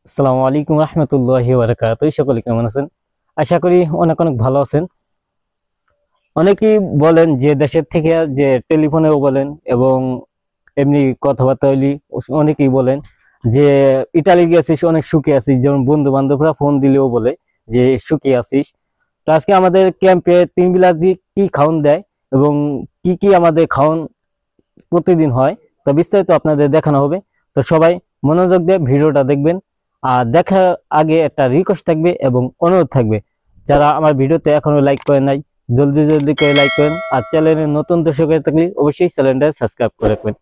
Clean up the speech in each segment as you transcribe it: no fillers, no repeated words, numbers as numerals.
আসসালামু আলাইকুম রহমতুল্লাহি ওয়া বারাকাতুহু। সকলে কেমন আছেন? আশা করি অনেক অনেক ভালো আছেন। অনেকেই বলেন যে দেশের থেকে যে টেলিফোনেও বলেন এবং এমনি কথাবার্তা হইলি অনেকেই বলেন যে ইতালি গেছিস, অনেক সুখে আছিস। যেমন বন্ধু বান্ধবরা ফোন দিলেও বলে যে সুখে আছিস। তো আজকে আমাদের ক্যাম্পে 3 বিলাস কি খাওন দেয় এবং কি কি আমাদের খাওন প্রতিদিন হয়, তো বিস্তারিত আপনাদের দেখানো হবে। তো সবাই মনোযোগ দিয়ে ভিডিওটা দেখবেন। আর দেখার আগে একটা রিকোয়েস্ট থাকবে এবং অনুরোধ থাকবে, যারা আমার ভিডিওতে এখনো লাইক করেন নাই জলদি জলদি করে লাইক করেন, আর চ্যানেলে নতুন দর্শক হয়ে থাকলে অবশ্যই চ্যানেলটা সাবস্ক্রাইব করে রাখবেন।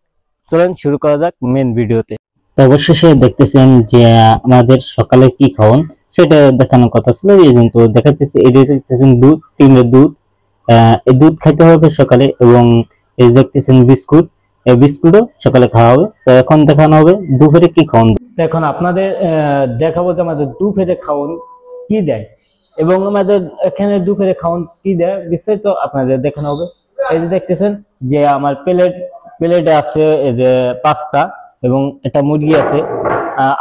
চলেন শুরু করা যাক মেন ভিডিওতে। তো অবশেষে দেখতেছেন যে আমাদের সকালে কি খাওয়ান সেটা দেখানোর কথা ছিল, এই কিন্তু দেখাতেছি। এই যে দেখতেছেন দুধ, 3 দুধ, এই দুধ খাইতে হবে সকালে। এবং এই দেখতেছেন বিস্কুট, এই বিস্কুটও সকালে খাওয়া হবে। তো এখন দেখানো হবে দুপুরে কি খাওয়ান। তো এখন আপনাদের দেখাবো যে আমাদের দুপুরে খাওয়ান কি দেয় এবং আমাদের এখানে দুপুরে খাওয়ান কি দেয় বিস্তারিত আপনাদের দেখানো হবে। এই যে দেখতেছেন যে আমার প্লেটে আছে এই যে পাস্তা এবং একটা মুরগি আছে,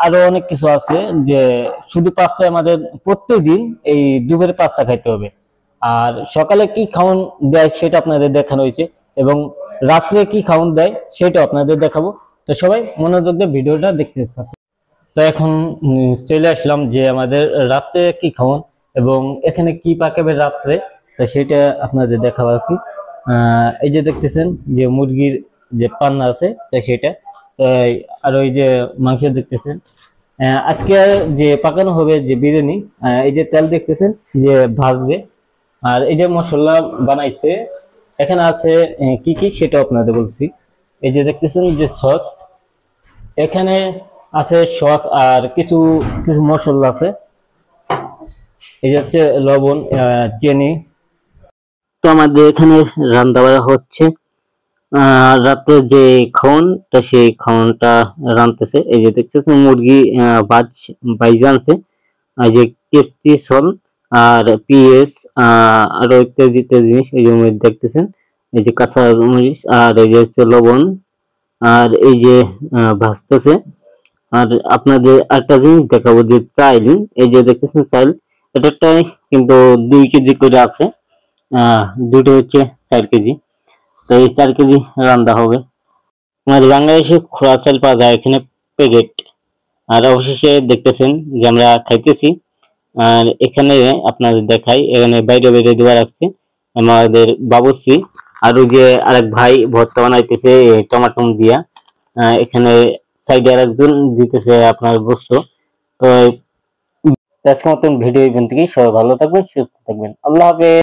আরো অনেক কিছু আছে। যে শুধু পাস্তা আমাদের প্রত্যেকদিন এই দুপুরে পাস্তা খাইতে হবে। আর সকালে কি খাওয়ান দেয় সেটা আপনাদের দেখানো হয়েছে এবং রাত্রে কি খাওয়ান দেয় সেটা আপনাদের দেখাবো। তো সবাই মনোযোগ দিয়ে ভিডিওটা দেখতে থাকুন। তো এখন চলে আসলাম যে আমাদের রাত্রে কি খাওয়ান এবং এখানে কি পাকাবে রাত্রে, তো সেটা আপনাদের দেখাবো আর কি। এই যে দেখতেছেন যে মুরগির যে পান্না আছে তাই সেটা, আর ওই যে মাংস দেখতেছেন। আজকে যে পাকানো হবে যে বিরিয়ানি, এই যে তেল দেখতেছেন যে ভাজবে। আর এই যে মশলা বানাইছে এখানে আছে কি কি সেটা আপনাদের বলছি। এই যে দেখতেছেন যে সস, এখানে আছে সস আর কিছু কিছু মশলা আছে। এই যে হচ্ছে লবণ, চিনি। তো আমাদের এখানে রান্না বাড়া হচ্ছে। রাতে যে খাওনটা সেই খাওনটা রানতেছে। এই যে দেখতেছেন মুরগি বাইজা আনছে, এই যে কেপটি সল আর পিএস, আরো ইত্যাদি ইত্যাদি জিনিস এই যে দেখতেছেন। এই যে কাঁচা মরিচ আর এই যে হচ্ছে লবণ, আর এই যে ভাজতেছে। আর আপনাদের একটা জিনিস দেখাবো যে চাইল, এই যে দেখতেছেন চাইল, এটাটাই কিন্তু 2 কেজি করে আছে। দুটো হচ্ছে 4 কেজি। তো এই 4 কেজি রান্না হবে। আমাদের বাংলাদেশে খোলা চাল পাওয়া যায় এখানে প্যাকেট। আর অবশেষে দেখতেছেন যে আমরা খাইতেছি। আর এখানে আপনাদের দেখাই, এখানে বাইরে বাইরে দেওয়া রাখছে আমাদের বাবুর্চি। আর ওই যে আরেক ভাই ভর্তা বানাইতেছে টমাটো দিয়া। এখানে সাইডে আরেকজন দিতেছে আপনার গোস্ত। তো আজকের মতন ভিডিও এখান থেকে, সবাই ভালো থাকবেন, সুস্থ থাকবেন, আল্লাহ হাফেজ।